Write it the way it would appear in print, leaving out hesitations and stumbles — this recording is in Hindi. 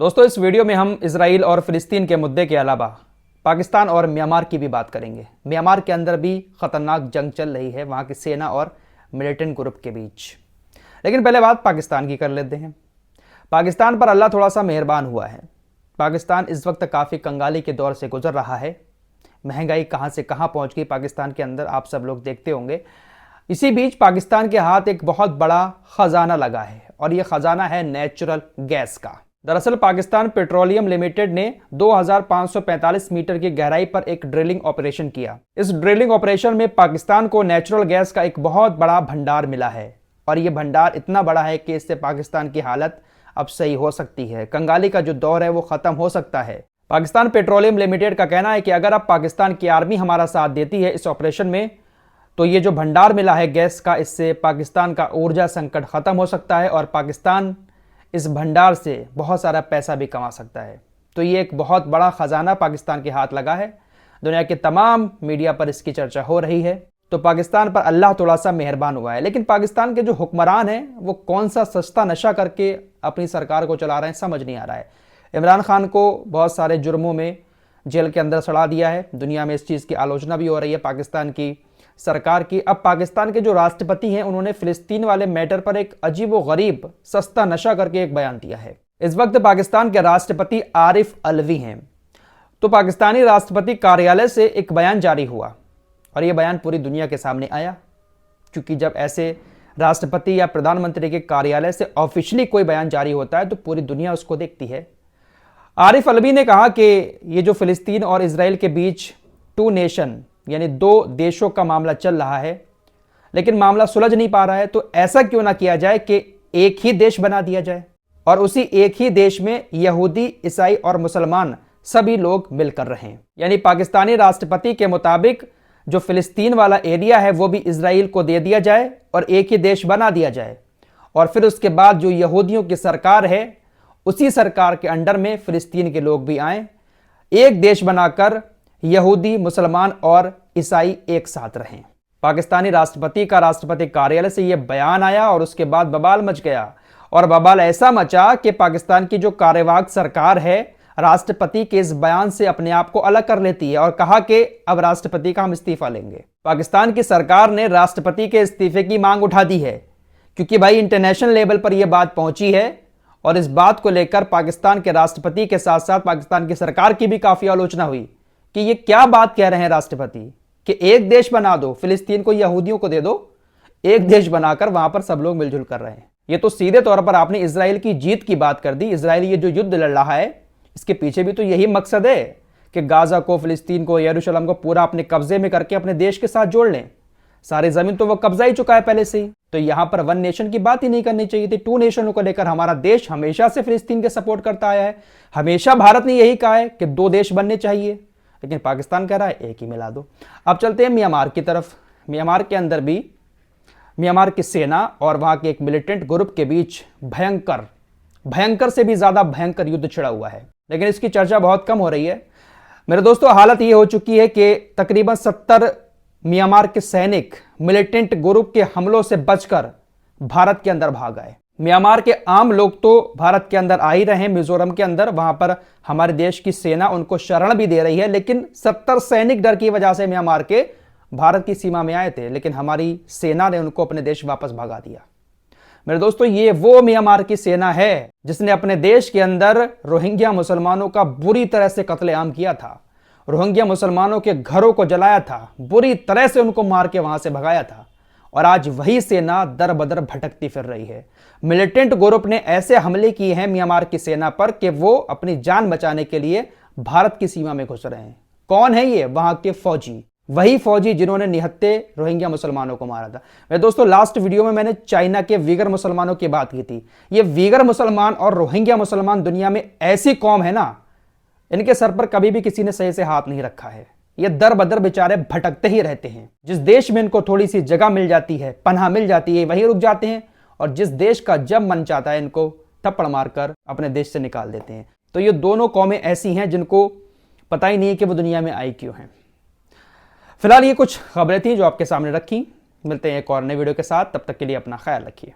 दोस्तों, इस वीडियो में हम इजराइल और फिलिस्तीन के मुद्दे के अलावा पाकिस्तान और म्यांमार की भी बात करेंगे। म्यांमार के अंदर भी खतरनाक जंग चल रही है वहाँ की सेना और मिलिटेंट ग्रुप के बीच। लेकिन पहले बात पाकिस्तान की कर लेते हैं। पाकिस्तान पर अल्लाह थोड़ा सा मेहरबान हुआ है। पाकिस्तान इस वक्त काफ़ी कंगाली के दौर से गुजर रहा है। महंगाई कहाँ से कहाँ पहुँच गई पाकिस्तान के अंदर, आप सब लोग देखते होंगे। इसी बीच पाकिस्तान के हाथ एक बहुत बड़ा खजाना लगा है और यह खजाना है नेचुरल गैस का। दरअसल पाकिस्तान पेट्रोलियम लिमिटेड ने 2545 मीटर की गहराई पर एक ड्रिलिंग ऑपरेशन किया। इस ड्रिलिंग ऑपरेशन में पाकिस्तान को नेचुरल गैस का एक बहुत बड़ा भंडार मिला है और यह भंडार इतना बड़ा है कि इससे पाकिस्तान की हालत अब सही हो सकती है। कंगाली का जो दौर है वो खत्म हो सकता है। पाकिस्तान पेट्रोलियम लिमिटेड का कहना है कि अगर अब पाकिस्तान की आर्मी हमारा साथ देती है इस ऑपरेशन में, तो ये जो भंडार मिला है गैस का, इससे पाकिस्तान का ऊर्जा संकट खत्म हो सकता है और पाकिस्तान इस भंडार से बहुत सारा पैसा भी कमा सकता है। तो ये एक बहुत बड़ा खजाना पाकिस्तान के हाथ लगा है। दुनिया के तमाम मीडिया पर इसकी चर्चा हो रही है। तो पाकिस्तान पर अल्लाह थोड़ा सा मेहरबान हुआ है। लेकिन पाकिस्तान के जो हुक्मरान हैं वो कौन सा सस्ता नशा करके अपनी सरकार को चला रहे हैं, समझ नहीं आ रहा है। इमरान खान को बहुत सारे जुर्मों में जेल के अंदर सड़ा दिया है। दुनिया में इस चीज़ की आलोचना भी हो रही है पाकिस्तान की सरकार की। अब पाकिस्तान के जो राष्ट्रपति हैं उन्होंने फिलिस्तीन वाले मैटर पर एक अजीब व गरीब सस्ता नशा करके एक बयान दिया है। इस वक्त पाकिस्तान के राष्ट्रपति आरिफ अलवी हैं। तो पाकिस्तानी राष्ट्रपति कार्यालय से एक बयान जारी हुआ और यह बयान पूरी दुनिया के सामने आया, क्योंकि जब ऐसे राष्ट्रपति या प्रधानमंत्री के कार्यालय से ऑफिशियली कोई बयान जारी होता है तो पूरी दुनिया उसको देखती है। आरिफ अलवी ने कहा कि ये जो फिलिस्तीन और इजराइल के बीच टू नेशन यानी दो देशों का मामला चल रहा है, लेकिन मामला सुलझ नहीं पा रहा है, तो ऐसा क्यों ना किया जाए कि एक ही देश बना दिया जाए और उसी एक ही देश में यहूदी, ईसाई और मुसलमान सभी लोग मिलकर रहें। यानी पाकिस्तानी राष्ट्रपति के मुताबिक जो फिलिस्तीन वाला एरिया है वो भी इजराइल को दे दिया जाए और एक ही देश बना दिया जाए, और फिर उसके बाद जो यहूदियों की सरकार है उसी सरकार के अंडर में फिलिस्तीन के लोग भी आए, एक देश बनाकर यहूदी, मुसलमान और ईसाई एक साथ रहें। पाकिस्तानी राष्ट्रपति का राष्ट्रपति कार्यालय से यह बयान आया और उसके बाद बवाल मच गया। और बवाल ऐसा मचा कि पाकिस्तान की जो कार्यवाहक सरकार है राष्ट्रपति के इस बयान से अपने आप को अलग कर लेती है और कहा कि अब राष्ट्रपति का हम इस्तीफा लेंगे। पाकिस्तान की सरकार ने राष्ट्रपति के इस्तीफे की मांग उठा दी है, क्योंकि भाई इंटरनेशनल लेवल पर यह बात पहुंची है और इस बात को लेकर पाकिस्तान के राष्ट्रपति के साथ साथ पाकिस्तान की सरकार की भी काफी आलोचना हुई कि ये क्या बात कह रहे हैं राष्ट्रपति कि एक देश बना दो, फिलिस्तीन को यहूदियों को दे दो, एक देश बनाकर वहां पर सब लोग मिलजुल कर रहे हैं। ये तो सीधे तौर पर आपने इजराइल की जीत की बात कर दी। इजराइल ये जो युद्ध लड़ रहा है इसके पीछे भी तो यही मकसद है कि गाजा को, फिलिस्तीन को, यरूशलेम को पूरा अपने कब्जे में करके अपने देश के साथ जोड़ लें। सारी जमीन तो वो कब्जा ही चुका है पहले से ही। तो यहां पर वन नेशन की बात ही नहीं करनी चाहिए थी। टू नेशनों को लेकर हमारा देश हमेशा से फिलिस्तीन के सपोर्ट करता आया है। हमेशा भारत ने यही कहा है कि दो देश बनने चाहिए, लेकिन पाकिस्तान कह रहा है एक ही मिला दो। अब चलते हैं म्यांमार की तरफ। म्यांमार के अंदर भी म्यांमार की सेना और वहां के एक मिलिटेंट ग्रुप के बीच भयंकर से भी ज्यादा भयंकर युद्ध छिड़ा हुआ है, लेकिन इसकी चर्चा बहुत कम हो रही है। मेरे दोस्तों, हालत यह हो चुकी है कि तकरीबन 70 म्यांमार के सैनिक मिलिटेंट ग्रुप के हमलों से बचकर भारत के अंदर भाग आए। म्यांमार के आम लोग तो भारत के अंदर आ ही रहे हैं। मिजोरम के अंदर वहां पर हमारे देश की सेना उनको शरण भी दे रही है, लेकिन 70 सैनिक डर की वजह से म्यांमार के भारत की सीमा में आए थे, लेकिन हमारी सेना ने उनको अपने देश वापस भगा दिया। मेरे दोस्तों, ये वो म्यांमार की सेना है जिसने अपने देश के अंदर रोहिंग्या मुसलमानों का बुरी तरह से कत्लेआम किया था, रोहिंग्या मुसलमानों के घरों को जलाया था, बुरी तरह से उनको मार के वहां से भगाया था, और आज वही सेना दर बदर भटकती फिर रही है। मिलिटेंट ग्रुप ने ऐसे हमले किए हैं म्यांमार की सेना पर कि वो अपनी जान बचाने के लिए भारत की सीमा में घुस रहे हैं। कौन है ये? वहां के फौजी, वही फौजी जिन्होंने निहत्थे रोहिंग्या मुसलमानों को मारा था। मेरे दोस्तों, लास्ट वीडियो में मैंने चाइना के वीगर मुसलमानों की बात की थी। ये वीगर मुसलमान और रोहिंग्या मुसलमान दुनिया में ऐसी कौम है ना, इनके सर पर कभी भी किसी ने सही से हाथ नहीं रखा है। ये दर बदर बेचारे भटकते ही रहते हैं। जिस देश में इनको थोड़ी सी जगह मिल जाती है, पनाह मिल जाती है, वहीं रुक जाते हैं, और जिस देश का जब मन चाहता है इनको थप्पड़ मारकर अपने देश से निकाल देते हैं। तो ये दोनों कौमें ऐसी हैं जिनको पता ही नहीं कि वो दुनिया में आई क्यों हैं। फिलहाल ये कुछ खबरें थी जो आपके सामने रखी। मिलते हैं एक और नए वीडियो के साथ, तब तक के लिए अपना ख्याल रखिए।